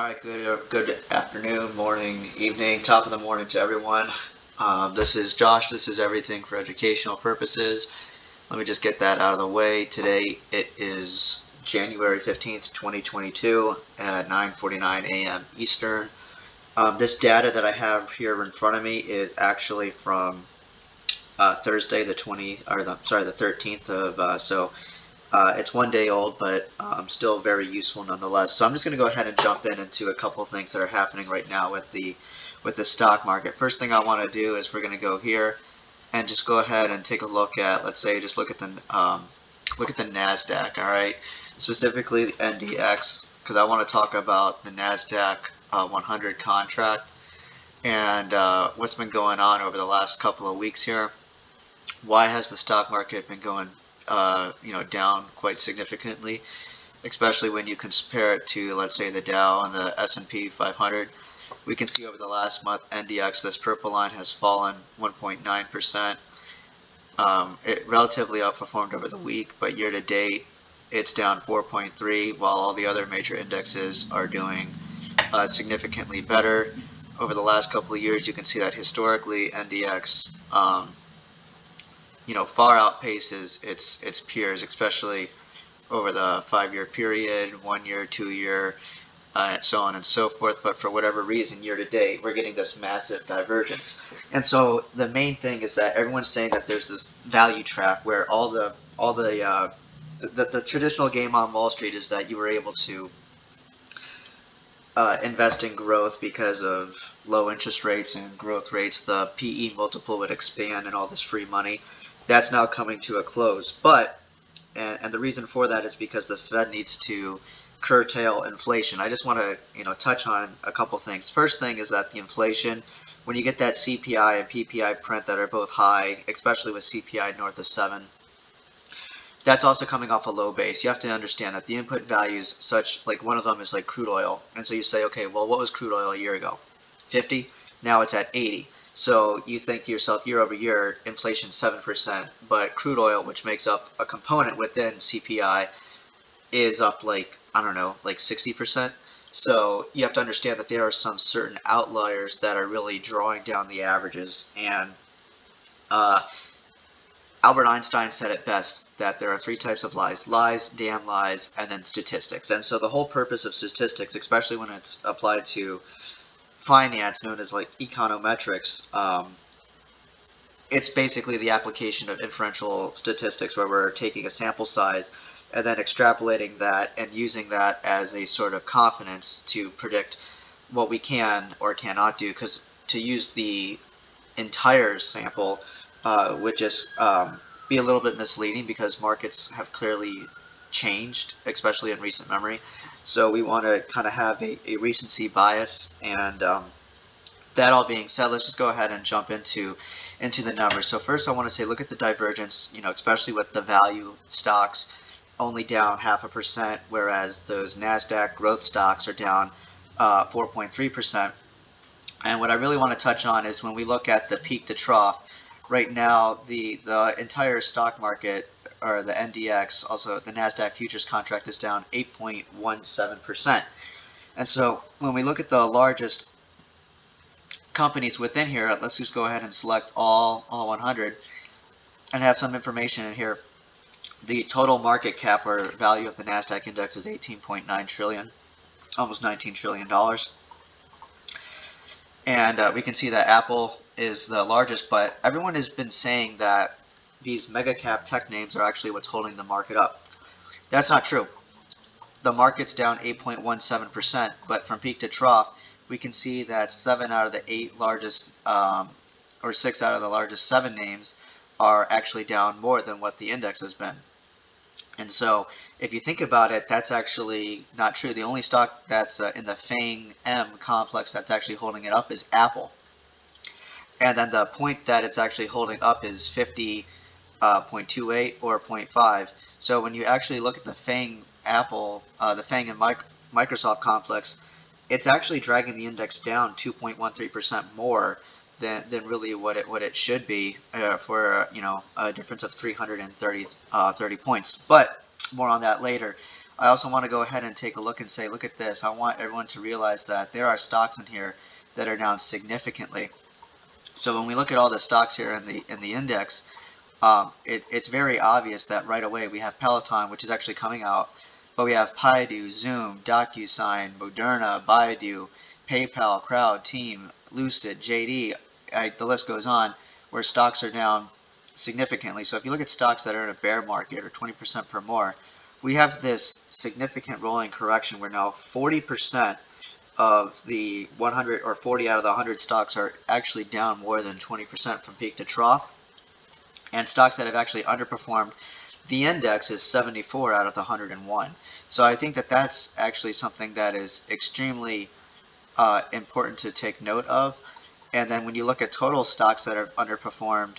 Alright, good afternoon, morning, evening, top of the morning to everyone. This is Josh. This is everything for educational purposes. Let me just get that out of the way. Today it is January 15th, 2022 at 9:49 a.m. Eastern. This data that I have here in front of me is actually from Thursday, the 13th of it's 1 day old, but still very useful nonetheless. So I'm just going to go ahead and jump into a couple of things that are happening right now with the stock market. First thing I want to do is we're going to go here and just go ahead and take a look at, let's say, just look at the Nasdaq. All right, specifically the NDX, because I want to talk about the Nasdaq 100 contract and what's been going on over the last couple of weeks here. Why has the stock market been going down quite significantly, especially when you compare it to, let's say, the Dow and the S&P 500. We can see over the last month, NDX, this purple line, has fallen 1.9%. It relatively outperformed over the week, but year to date, it's down 4.3%, while all the other major indexes are doing significantly better. Over the last couple of years, you can see that historically, NDX far outpaces its peers, especially over the 5-year period, 1 year, 2 year, and so on and so forth. But for whatever reason, year to date, we're getting this massive divergence. And so the main thing is that everyone's saying that there's this value trap where the traditional game on Wall Street is that you were able to invest in growth because of low interest rates and growth rates. The PE multiple would expand and all this free money. That's now coming to a close, and the reason for that is because the Fed needs to curtail inflation. I just want to touch on a couple things. First thing is that the inflation, when you get that CPI and PPI print that are both high, especially with CPI north of 7, that's also coming off a low base. You have to understand that the input values, such like one of them is like crude oil, and so you say, okay, well, what was crude oil a year ago? 50. Now it's at 80. So you think to yourself, year over year, inflation 7%, but crude oil, which makes up a component within CPI, is up like 60%. So you have to understand that there are some certain outliers that are really drawing down the averages. And Albert Einstein said it best, that there are 3 types of lies: lies, damn lies, and then statistics. And so the whole purpose of statistics, especially when it's applied to finance, known as like econometrics, it's basically the application of inferential statistics, where we're taking a sample size and then extrapolating that and using that as a sort of confidence to predict what we can or cannot do. Because to use the entire sample would just be a little bit misleading, because markets have clearly changed, especially in recent memory. So we want to kind of have a recency bias. And that all being said, let's just go ahead and jump into the numbers. So first I want to say, look at the divergence, especially with the value stocks only down 0.5%, whereas those Nasdaq growth stocks are down 4.3%. And what I really want to touch on is when we look at the peak to trough, right now the entire stock market, or the NDX, also the Nasdaq futures contract, is down 8.17%. And so when we look at the largest companies within here, let's just go ahead and select all 100 and have some information in here. The total market cap or value of the Nasdaq index is 18.9 trillion, almost $19 trillion. And we can see that Apple is the largest, but everyone has been saying that these mega cap tech names are actually what's holding the market up. That's not true. The market's down 8.17%, but from peak to trough, we can see that 7 out of the 8 largest, or 6 out of the largest 7 names are actually down more than what the index has been. And so if you think about it, that's actually not true. The only stock that's in the FANG M complex that's actually holding it up is Apple. And then the point that it's actually holding up is 50.28 or 0.5. So when you actually look at the FANG Apple, the FANG and Microsoft complex, it's actually dragging the index down 2.13% more than really what it should be, for a difference of 330 points. But more on that later. I also want to go ahead and take a look and say, look at this. I want everyone to realize that there are stocks in here that are down significantly. So when we look at all the stocks here in the index, it's very obvious that right away we have Peloton, which is actually coming out, but we have Baidu, Zoom, DocuSign, Moderna, Baidu, PayPal, Crowd, Team, Lucid, JD, the list goes on, where stocks are down significantly. So if you look at stocks that are in a bear market or 20% per more, we have this significant rolling correction where now 40% of the 100 or 40 out of the 100 stocks are actually down more than 20% from peak to trough. And stocks that have actually underperformed the index is 74 out of the 101. So I think that that's actually something that is extremely important to take note of. And then when you look at total stocks that have underperformed,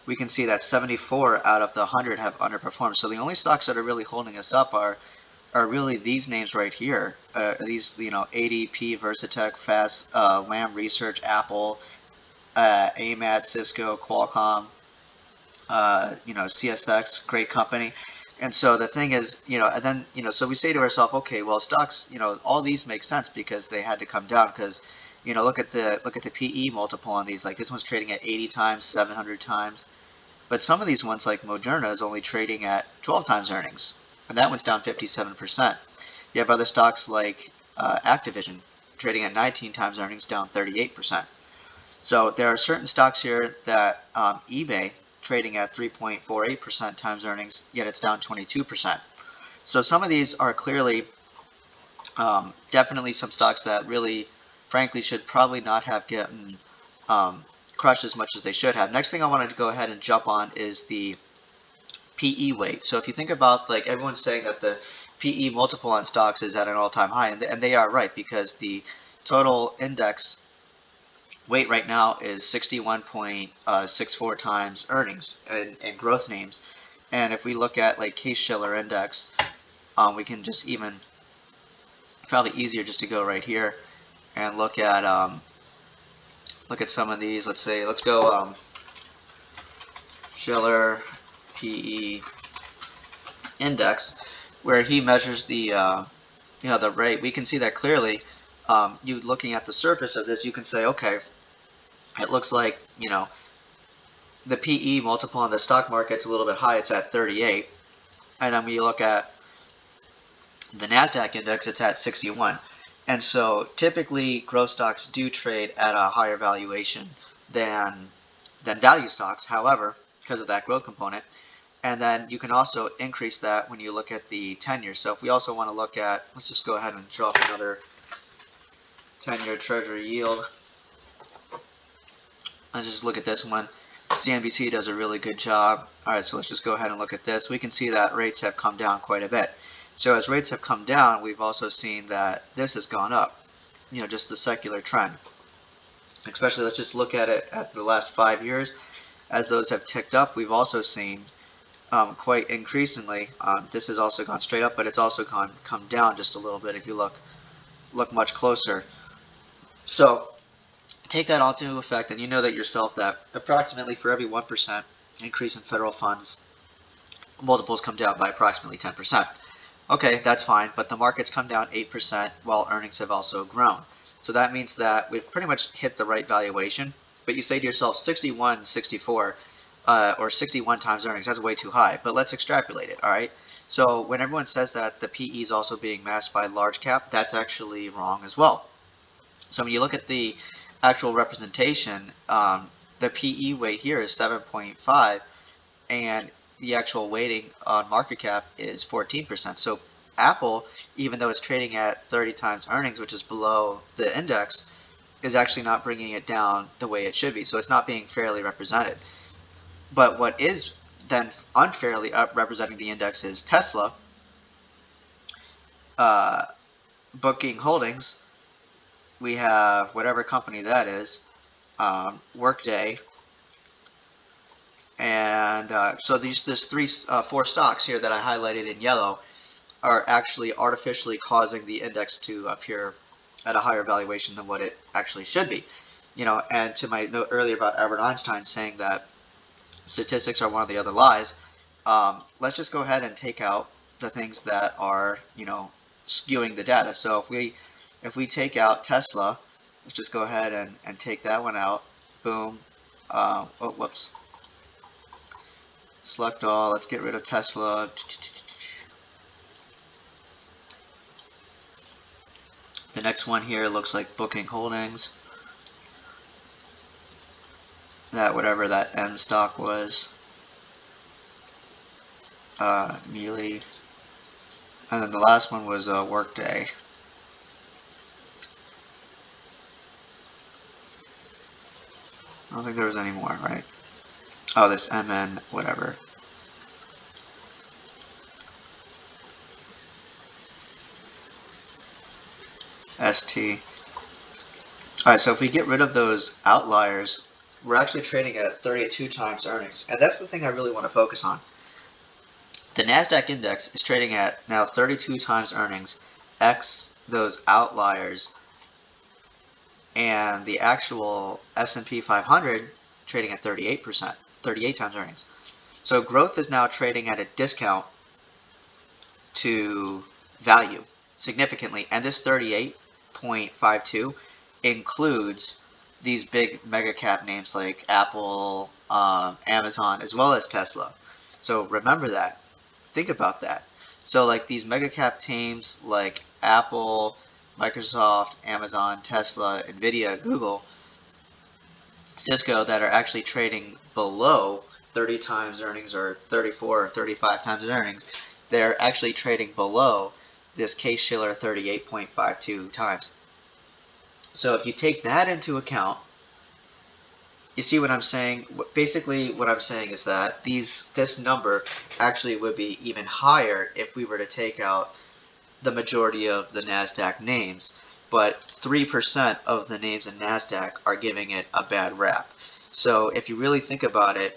we can see that 74 out of the 100 have underperformed. So the only stocks that are really holding us up are really these names right here. These, ADP, Versatech, Fast, Lam Research, Apple, AMAT, Cisco, Qualcomm, CSX, great company. And so the thing is, and then, so we say to ourselves, okay, well, stocks, all these make sense because they had to come down because, look at the PE multiple on these. Like this one's trading at 80 times, 700 times. But some of these ones, like Moderna, is only trading at 12 times earnings, and that one's down 57%. You have other stocks like Activision trading at 19 times earnings, down 38%. So there are certain stocks here that eBay trading at 3.48% times earnings, yet it's down 22%. So some of these are clearly definitely some stocks that really, frankly, should probably not have gotten crushed as much as they should have. Next thing I wanted to go ahead and jump on is the PE weight. So if you think about, like, everyone's saying that the PE multiple on stocks is at an all-time high, and they are right, because the total index weight right now is 61.64 times earnings in growth names. And if we look at like Case-Shiller index, we can just even, probably easier just to go right here and look at some of these. Let's go Shiller PE index, where he measures the the rate. We can see that clearly. You looking at the surface of this, you can say, okay, it looks like the PE multiple on the stock market's a little bit high. It's at 38, and then when you look at the Nasdaq index, it's at 61. And so typically growth stocks do trade at a higher valuation than value stocks, however, because of that growth component. And then you can also increase that when you look at the 10-year. So if we also want to look at, let's just go ahead and drop another 10-year treasury yield. Let's just look at this one. CNBC does a really good job. Alright, so let's just go ahead and look at this. We can see that rates have come down quite a bit. So as rates have come down, we've also seen that this has gone up. Just the secular trend. Especially, let's just look at it at the last 5 years. As those have ticked up, we've also seen quite increasingly. This has also gone straight up, but it's also come down just a little bit if you look much closer. So take that all into effect, and you know that yourself that approximately for every 1% increase in federal funds, multiples come down by approximately 10%. Okay, that's fine, but the market's come down 8% while earnings have also grown. So that means that we've pretty much hit the right valuation, but you say to yourself 61, 64, or 61 times earnings, that's way too high, but let's extrapolate it, alright? So when everyone says that the PE is also being masked by large cap, that's actually wrong as well. So when you look at the actual representation, the PE weight here is 7.5, and the actual weighting on market cap is 14%. So Apple, even though it's trading at 30 times earnings, which is below the index, is actually not bringing it down the way it should be. So it's not being fairly represented. But what is then unfairly representing the index is Tesla, Booking Holdings, we have whatever company that is, Workday, and so there's four stocks here that I highlighted in yellow are actually artificially causing the index to appear at a higher valuation than what it actually should be. And to my note earlier about Albert Einstein saying that statistics are one of the other lies, let's just go ahead and take out the things that are, you know, skewing the data. So if we take out Tesla, let's just go ahead and take that one out. Boom. Oh, whoops. Select all. Let's get rid of Tesla. The next one here looks like Booking Holdings. That whatever that M stock was. Mealy. And then the last one was Workday. I don't think there was any more, right? Oh, this MN whatever. ST. Alright, so if we get rid of those outliers, we're actually trading at 32 times earnings. And that's the thing I really want to focus on. The Nasdaq index is trading at now 32 times earnings, X those outliers, and the actual S&P 500 trading at 38 times earnings. So growth is now trading at a discount to value significantly, and this 38.52 includes these big mega cap names like Apple, Amazon, as well as Tesla. So remember that. Think about that. So like these mega cap names like Apple, Microsoft, Amazon, Tesla, Nvidia, Google, Cisco that are actually trading below 30 times earnings or 34 or 35 times earnings, they're actually trading below this Case-Shiller 38.52 times. So if you take that into account, you see what I'm saying? Basically what I'm saying is that this number actually would be even higher if we were to take out the majority of the Nasdaq names, but 3% of the names in Nasdaq are giving it a bad rap. So if you really think about it,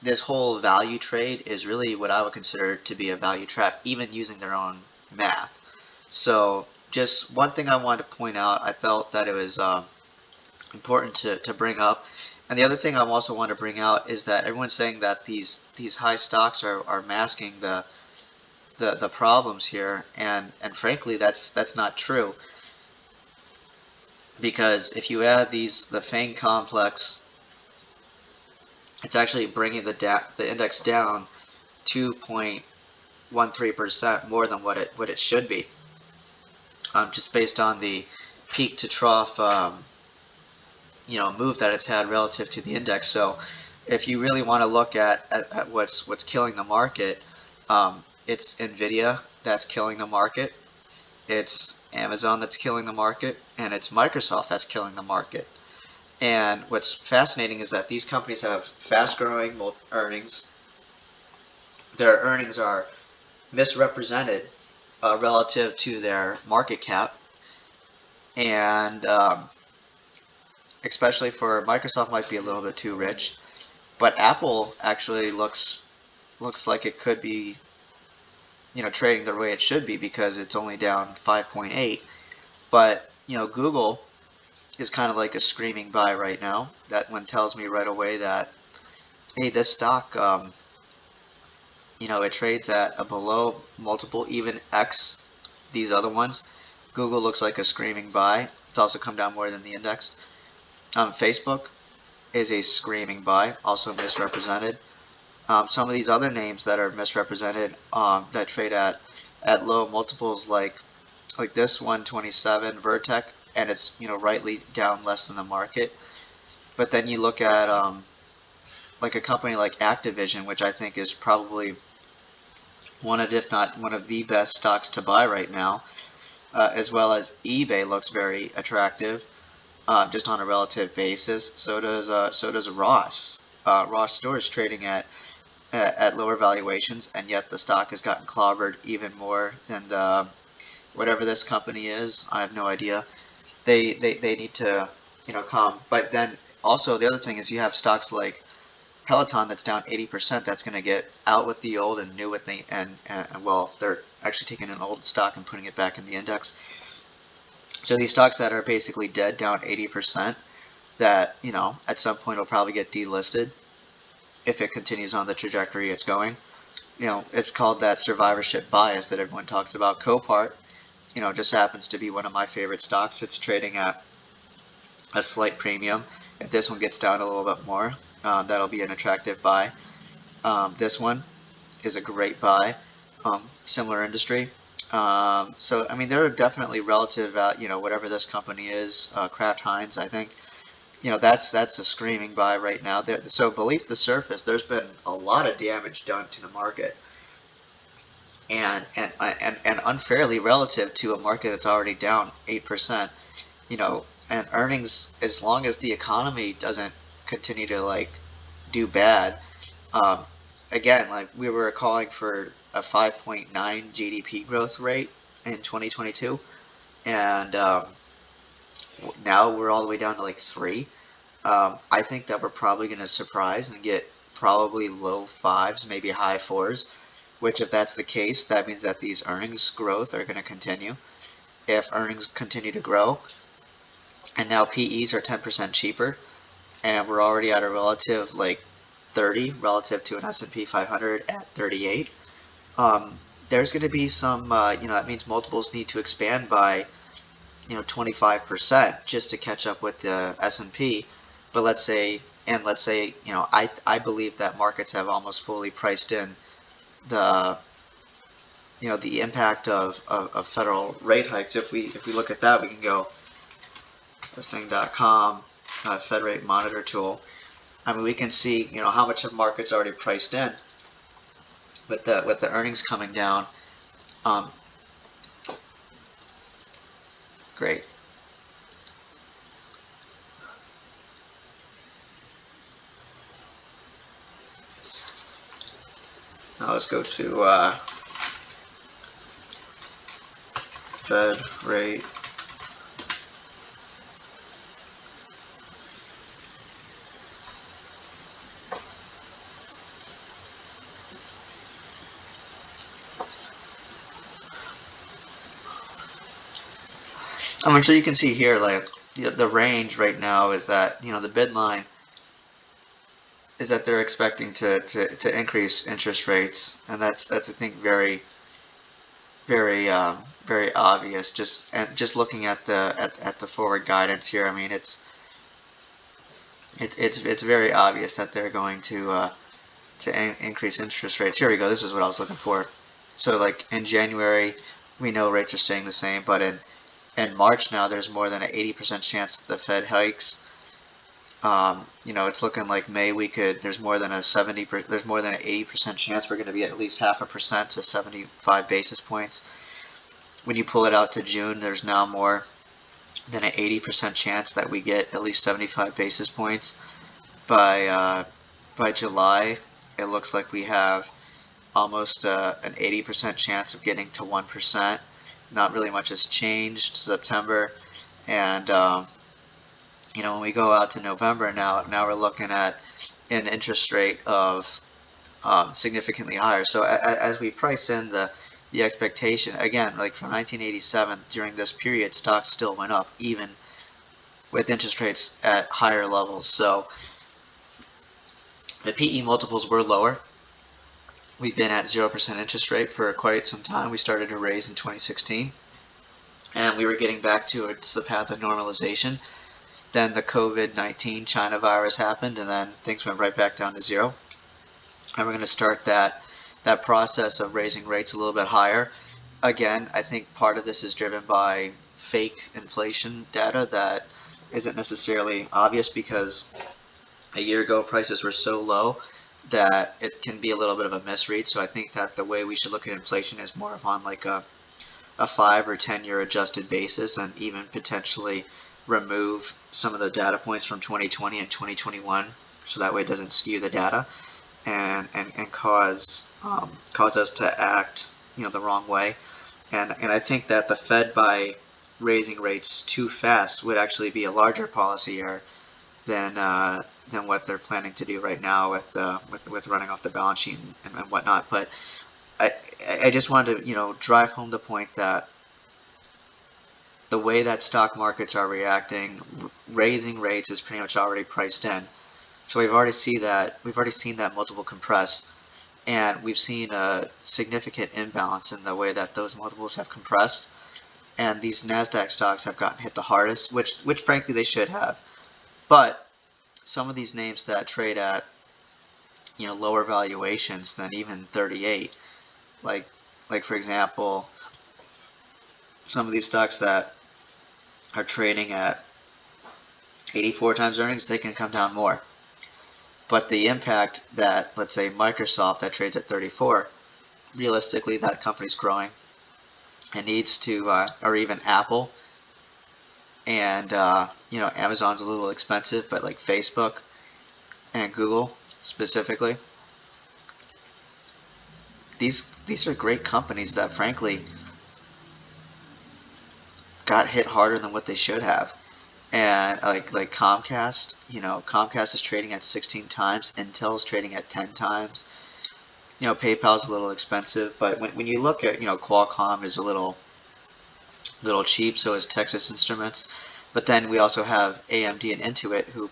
this whole value trade is really what I would consider to be a value trap, even using their own math. So just one thing I wanted to point out, I felt that it was important to bring up. And the other thing I also want to bring out is that everyone's saying that these high stocks are masking the problems here, and frankly that's not true, because if you add the FANG complex, it's actually bringing the index down 2.13% more than what it should be, just based on the peak to trough move that it's had relative to the index. So if you really want to look at what's killing the market, it's Nvidia that's killing the market, it's Amazon that's killing the market, and it's Microsoft that's killing the market. And what's fascinating is that these companies have fast growing earnings. Their earnings are misrepresented relative to their market cap, and especially for Microsoft might be a little bit too rich, but Apple actually looks like it could be trading the way it should be, because it's only down 5.8. But Google is kind of like a screaming buy right now. That one tells me right away that, hey, this stock it trades at a below multiple, even X these other ones. Google looks like a screaming buy. It's also come down more than the index. Facebook is a screaming buy, also misrepresented. Some of these other names that are misrepresented, that trade at low multiples, like this 127 Vertex, and it's rightly down less than the market. But then you look at like a company like Activision, which I think is probably one of, if not one of the best stocks to buy right now, as well as eBay looks very attractive, just on a relative basis. So does Ross. Ross Stores trading at lower valuations, and yet the stock has gotten clobbered even more than whatever this company is. I have no idea. They need to come. But then also the other thing is you have stocks like Peloton that's down 80%. That's going to get out with the old and new with the and well, they're actually taking an old stock and putting it back in the index. So these stocks that are basically dead, down 80%, that at some point will probably get delisted if it continues on the trajectory it's going. it's called that survivorship bias that everyone talks about. Copart, just happens to be one of my favorite stocks. It's trading at a slight premium. If this one gets down a little bit more, that'll be an attractive buy. This one is a great buy. Similar industry. So I mean, there are definitely relative, whatever this company is, Kraft Heinz, I think, that's a screaming buy right now. So beneath the surface, there's been a lot of damage done to the market, and unfairly relative to a market that's already down 8%. And earnings, as long as the economy doesn't continue to do bad, um, again, like we were calling for a 5.9 GDP growth rate in 2022, and now we're all the way down to 3. I think that we're probably going to surprise and get probably low 5s, maybe high 4s, which if that's the case, that means that these earnings growth are going to continue. If earnings continue to grow, and now PEs are 10% cheaper, and we're already at a relative 30 relative to an S&P 500 at 38. There's going to be some, that means multiples need to expand by, 25% just to catch up with the S&P. But let's say, I believe that markets have almost fully priced in the, the impact of federal rate hikes. If we look at that, we can go listing.com, Fed rate monitor tool. I mean, we can see, how much of markets already priced in with the earnings coming down. Great. Now let's go to Fed rate. So you can see here, the range right now is that, the bid line is that they're expecting to increase interest rates, and that's I think very very obvious. Just looking at the forward guidance here, I mean it's very obvious that they're going to increase interest rates. Here we go. This is what I was looking for. So in January, we know rates are staying the same, but in March now, there's more than an 80% chance that the Fed hikes. It's looking like May there's more than an 80% chance we're going to be at least 0.5% to 75 basis points. When you pull it out to June, there's now more than an 80% chance that we get at least 75 basis points. By July, it looks like we have almost an 80% chance of getting to 1%. Not really much has changed. September, and when we go out to November, now we're looking at an interest rate of significantly higher. So as we price in the expectation, again, from 1987, during this period, stocks still went up, even with interest rates at higher levels. So the PE multiples were lower. We've been at 0% interest rate for quite some time. We started to raise in 2016, and we were getting back to the path of normalization. Then the COVID-19 China virus happened, and then things went right back down to zero. And we're going to start that process of raising rates a little bit higher. Again, I think part of this is driven by fake inflation data that isn't necessarily obvious, because a year ago prices were so low that it can be a little bit of a misread. So I think that the way we should look at inflation is more of on a 5 or 10 year adjusted basis, and even potentially remove some of the data points from 2020 and 2021, so that way it doesn't skew the data and cause us to act the wrong way. And I think that the Fed, by raising rates too fast, would actually be a larger policy error than what they're planning to do right now with running off the balance sheet and whatnot. But I just wanted to drive home the point that the way that stock markets are reacting, raising rates is pretty much already priced in. So we've already seen that multiple compress, and we've seen a significant imbalance in the way that those multiples have compressed, and these Nasdaq stocks have gotten hit the hardest, which frankly they should have. But some of these names that trade at lower valuations than even 38, like for example, some of these stocks that are trading at 84 times earnings, they can come down more. But the impact that, let's say, Microsoft that trades at 34, realistically that company's growing and needs to, or even Apple, and Amazon's a little expensive, but like Facebook and Google specifically, these are great companies that frankly got hit harder than what they should have. And like Comcast, Comcast is trading at 16 times, Intel's trading at 10 times. PayPal's a little expensive, but when you look at, Qualcomm is a little cheap, so is Texas Instruments. But then we also have AMD and Intuit, who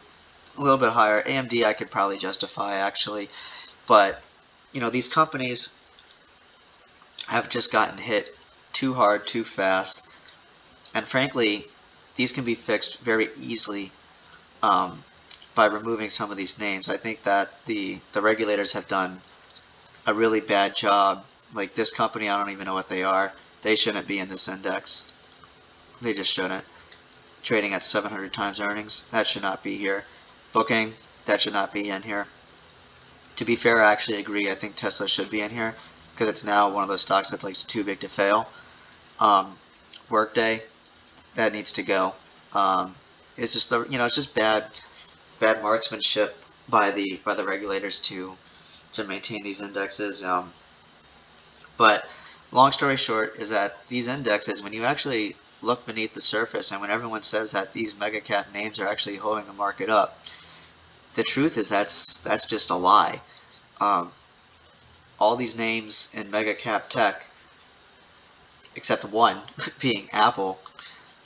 a little bit higher. AMD I could probably justify actually, but these companies have just gotten hit too hard, too fast, and frankly, these can be fixed very easily by removing some of these names. I think that the regulators have done a really bad job. Like this company, I don't even know what they are. They shouldn't be in this index. They just shouldn't. Trading at 700 times earnings, that should not be here. Booking, that should not be in here. To be fair, I actually agree. I think Tesla should be in here because it's now one of those stocks that's like too big to fail. Workday, that needs to go. It's just it's just bad marksmanship by the regulators to maintain these indexes. But long story short is that these indexes, when you actually look beneath the surface, and when everyone says that these mega cap names are actually holding the market up, the truth is that's just a lie. All these names in mega cap tech, except one being Apple,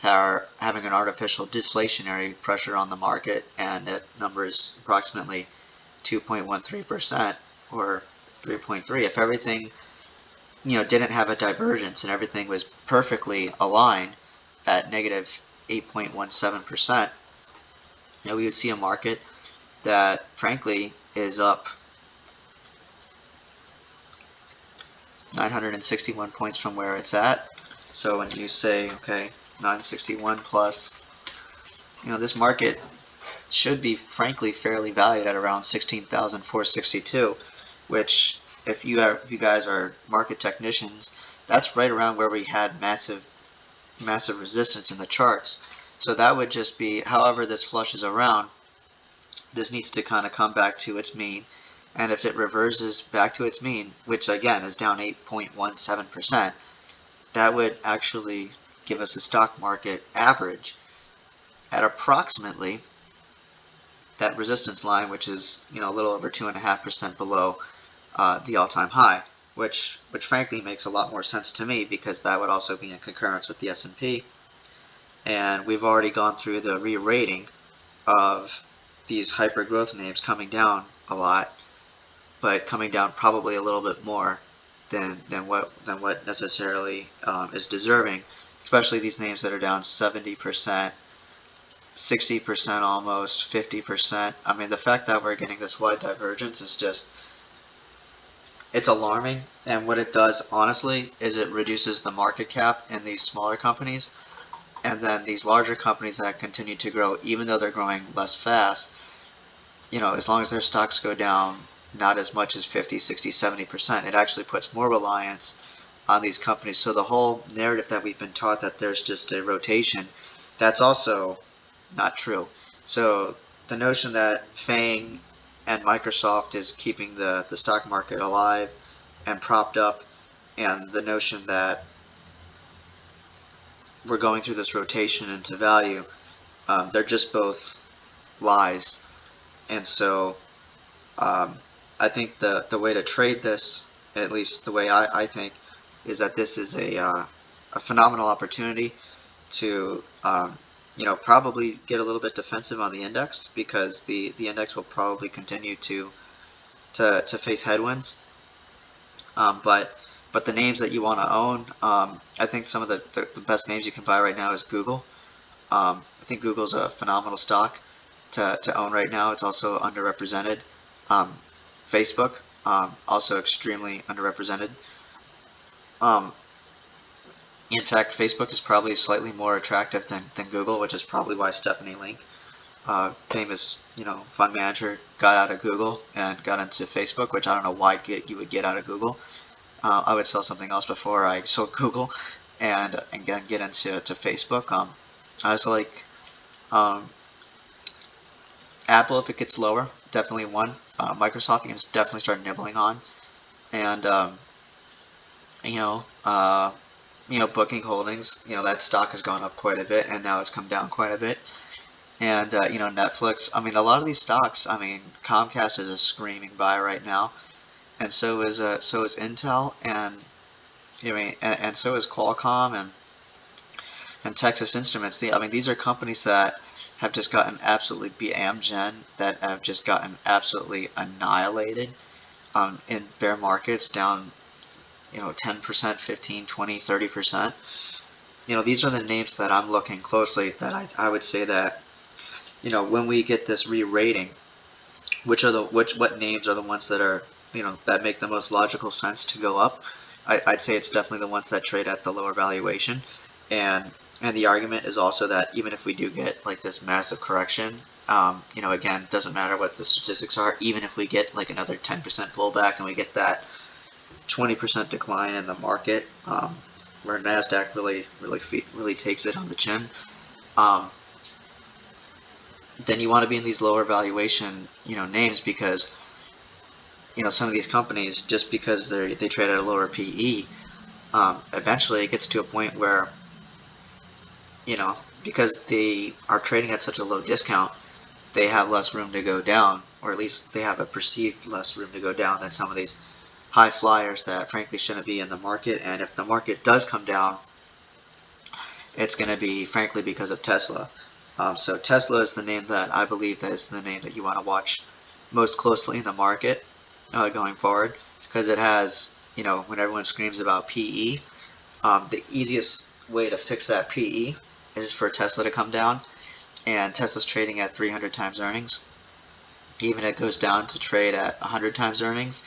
are having an artificial deflationary pressure on the market, and that number is approximately 2.13% or 3.3. If everything didn't have a divergence and everything was perfectly aligned at negative 8.17%, we would see a market that frankly is up 961 points from where it's at. So when you say, okay, 961 plus, this market should be frankly fairly valued at around 16,462, which if you guys are market technicians, that's right around where we had massive resistance in the charts. So that would just be, however this flushes around, this needs to kind of come back to its mean. And if it reverses back to its mean, which again is down 8.17%, that would actually give us a stock market average at approximately that resistance line, which is a little over 2.5% below the all-time high, which frankly makes a lot more sense to me because that would also be in concurrence with the S&P. And we've already gone through the re-rating of these hyper growth names coming down a lot, but coming down probably a little bit more than what necessarily is deserving, especially these names that are down 70%, 60% almost, 50%. I mean, the fact that we're getting this wide divergence is just, it's alarming. And what it does, honestly, is it reduces the market cap in these smaller companies. And then these larger companies that continue to grow, even though they're growing less fast, as long as their stocks go down not as much as 50, 60, 70%, it actually puts more reliance on these companies. So the whole narrative that we've been taught that there's just a rotation, that's also not true. So the notion that FANG and Microsoft is keeping the stock market alive and propped up, and the notion that we're going through this rotation into value, they're just both lies. And so I think the way to trade this, at least the way I think, is that this is a phenomenal opportunity to probably get a little bit defensive on the index, because the index will probably continue to face headwinds. But the names that you want to own, I think some of the best names you can buy right now is Google. I think Google's a phenomenal stock to own right now. It's also underrepresented. Facebook, also extremely underrepresented. Um, in fact, Facebook is probably slightly more attractive than Google, which is probably why Stephanie Link, famous fund manager, got out of Google and got into Facebook, which I don't know why you would get out of Google. I would sell something else before I sold Google and get into Facebook. I also like Apple if it gets lower, definitely one. Microsoft you can definitely start nibbling on, and you know, uh, Booking Holdings, that stock has gone up quite a bit, and now it's come down quite a bit. And Netflix. I mean, a lot of these stocks. I mean, Comcast is a screaming buy right now, and so is Intel, and and so is Qualcomm and Texas Instruments. I mean, these are companies that have just gotten absolutely beat. Amgen that have just gotten absolutely annihilated in bear markets, down 10%, 15, 20, 30%. These are the names that I'm looking closely, that I would say that when we get this re-rating, what names are the ones that are that make the most logical sense to go up. I'd say it's definitely the ones that trade at the lower valuation, and the argument is also that even if we do get like this massive correction, again, it doesn't matter what the statistics are. Even if we get like another 10% pullback and we get that 20% decline in the market, where Nasdaq really takes it on the chin, then you want to be in these lower valuation names, because some of these companies, just because they trade at a lower PE, eventually it gets to a point where because they are trading at such a low discount, they have less room to go down, or at least they have a perceived less room to go down than some of these high flyers that frankly shouldn't be in the market. And if the market does come down, it's going to be frankly because of Tesla. So Tesla is the name that I believe that is the name that you want to watch most closely in the market going forward, because it has, when everyone screams about PE, the easiest way to fix that PE is for Tesla to come down, and Tesla's trading at 300 times earnings. Even if it goes down to trade at 100 times earnings,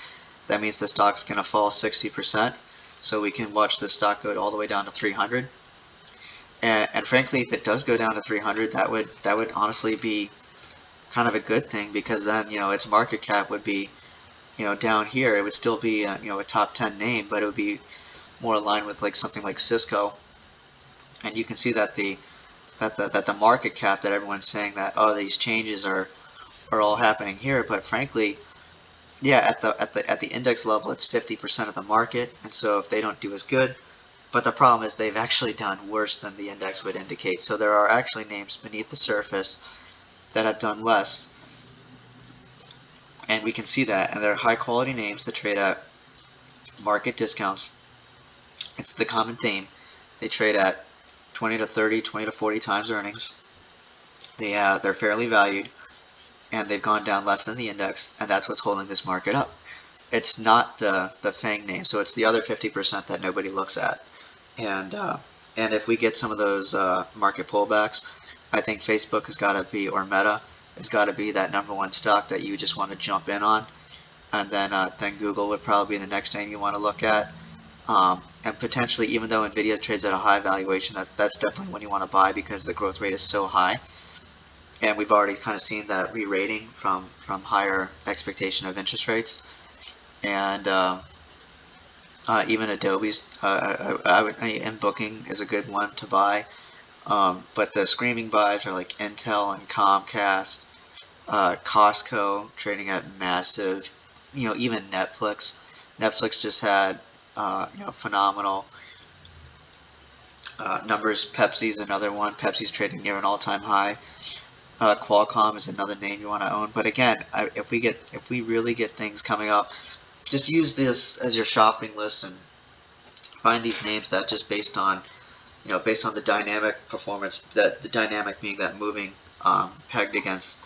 that means the stock's going to fall 60%, so we can watch the stock go all the way down to 300. And frankly, if it does go down to 300, that would honestly be kind of a good thing, because then its market cap would be down here. It would still be a top 10 name, but it would be more aligned with like something like Cisco. And you can see that the market cap, that everyone's saying that, oh, these changes are all happening here, but frankly, yeah, at the index level, it's 50% of the market, and so if they don't do as good, but the problem is they've actually done worse than the index would indicate. So there are actually names beneath the surface that have done less, and we can see that, and they're high quality names that trade at market discounts. It's the common theme. They trade at 20 to 30, 20 to 40 times earnings. They're fairly valued, and they've gone down less than the index, and that's what's holding this market up. It's not the FANG name, so it's the other 50% that nobody looks at. And if we get some of those market pullbacks, I think Facebook has got to be, or Meta has got to be, that #1 stock that you just want to jump in on. And then Google would probably be the next name you want to look at. And potentially, even though Nvidia trades at a high valuation, that's definitely one you want to buy, because the growth rate is so high. And we've already kind of seen that re-rating from higher expectation of interest rates. And even Adobe's, and Booking is a good one to buy. But the screaming buys are like Intel and Comcast, Costco trading at massive, even Netflix. Netflix just had phenomenal numbers. Pepsi's another one. Pepsi's trading near an all-time high. Qualcomm is another name you want to own. But again, if we really get things coming up, just use this as your shopping list and find these names that just based on the dynamic performance, that the dynamic being that moving pegged against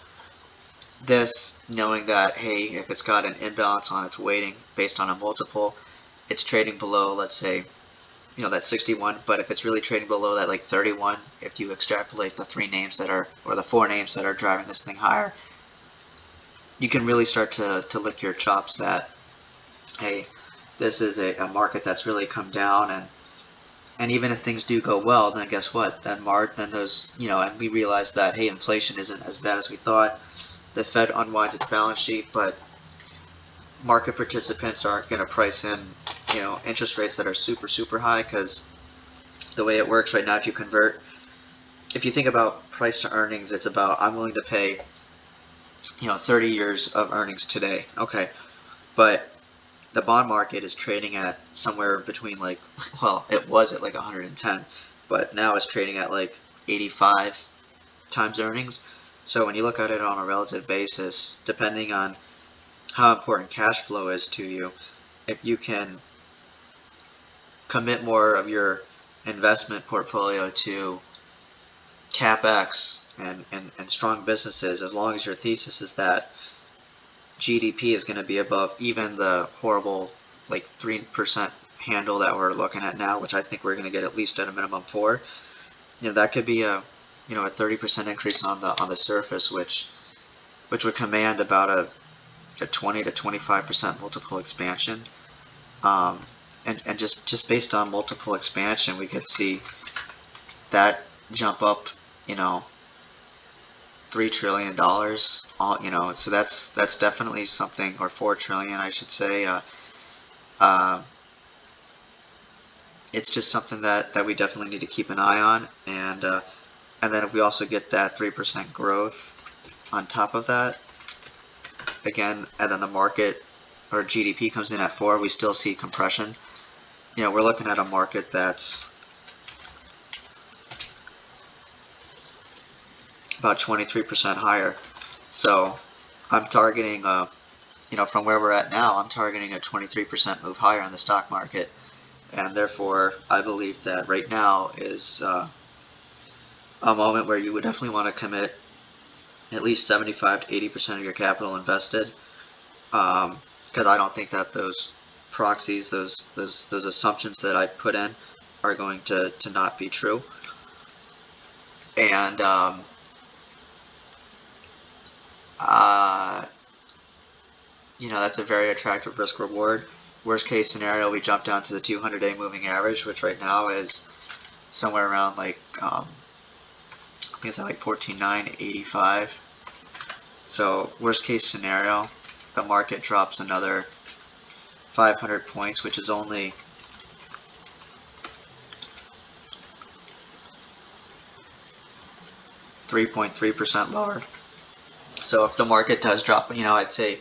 this, knowing that, hey, if it's got an imbalance on its weighting based on a multiple, it's trading below, let's say, that 61, but if it's really trading below that like 31, if you extrapolate the 3 names that are, or the 4 names that are driving this thing higher, you can really start to lick your chops that, hey, this is a market that's really come down, and even if things do go well, then guess what? Then those, and we realize that, hey, inflation isn't as bad as we thought. The Fed unwinds its balance sheet, but market participants aren't going to price in, interest rates that are super, super high, because the way it works right now, if you think about price to earnings, it's about, I'm willing to pay, 30 years of earnings today. Okay. But the bond market is trading at somewhere between it was at like 110, but now it's trading at like 85 times earnings. So when you look at it on a relative basis, depending on how important cash flow is to you, if you can commit more of your investment portfolio to CapEx and strong businesses, as long as your thesis is that GDP is going to be above even the horrible 3% handle that we're looking at now, which I think we're going to get at least at a minimum 4. That could be a 30% increase on the surface, which would command about a 20 to 25% multiple expansion. And just based on multiple expansion, we could see that jump up, $3 trillion, so that's definitely something, or 4 trillion, I should say. It's just something that we definitely need to keep an eye on, and then if we also get that 3% growth on top of that, again, and then the market or GDP comes in at 4, we still see compression. We're looking at a market that's about 23% higher. So I'm targeting, from where we're at now, I'm targeting a 23% move higher on the stock market. And therefore, I believe that right now is a moment where you would definitely want to commit at least 75 to 80% of your capital invested. Because I don't think that those proxies, those assumptions that I put in are going to not be true. And that's a very attractive risk reward. Worst case scenario, we jump down to the 200-day moving average, which right now is somewhere around I think it's at 14,985. So worst case scenario, the market drops another 500 points, which is only 3.3% lower. So if the market does drop, I'd say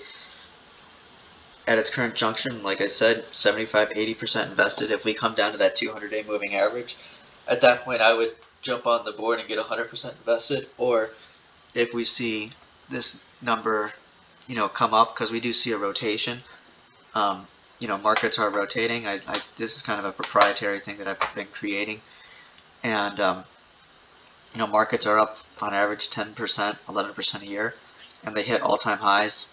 at its current junction, like I said, 75-80% invested. If we come down to that 200-day moving average, at that point I would jump on the board and get 100% invested. Or if we see this number, come up, because we do see a rotation. Markets are rotating. This is kind of a proprietary thing that I've been creating, and markets are up on average 10%, 11% a year, and they hit all-time highs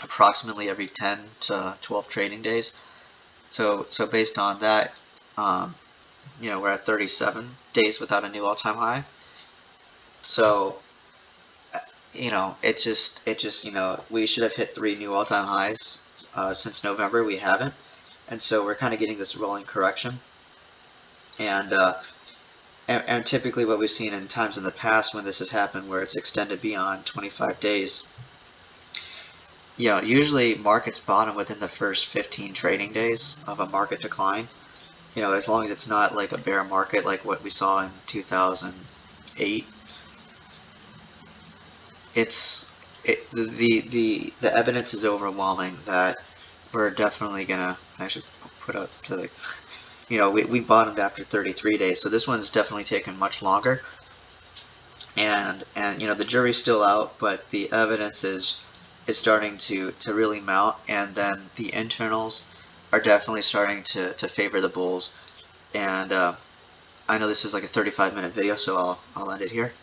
approximately every 10 to 12 trading days. So based on that, we're at 37 days without a new all-time high. So it just we should have hit 3 new all-time highs since November. We haven't, and so we're kind of getting this rolling correction. And typically what we've seen in times in the past when this has happened, where it's extended beyond 25 days, usually markets bottom within the first 15 trading days of a market decline. As long as it's not like a bear market like what we saw in 2008. The evidence is overwhelming that we're definitely gonna. I should put up to we bottomed after 33 days, so this one's definitely taken much longer. And the jury's still out, but the evidence is starting to really mount, and then the internals are definitely starting to favor the bulls. And I know this is like a 35-minute video, so I'll end it here.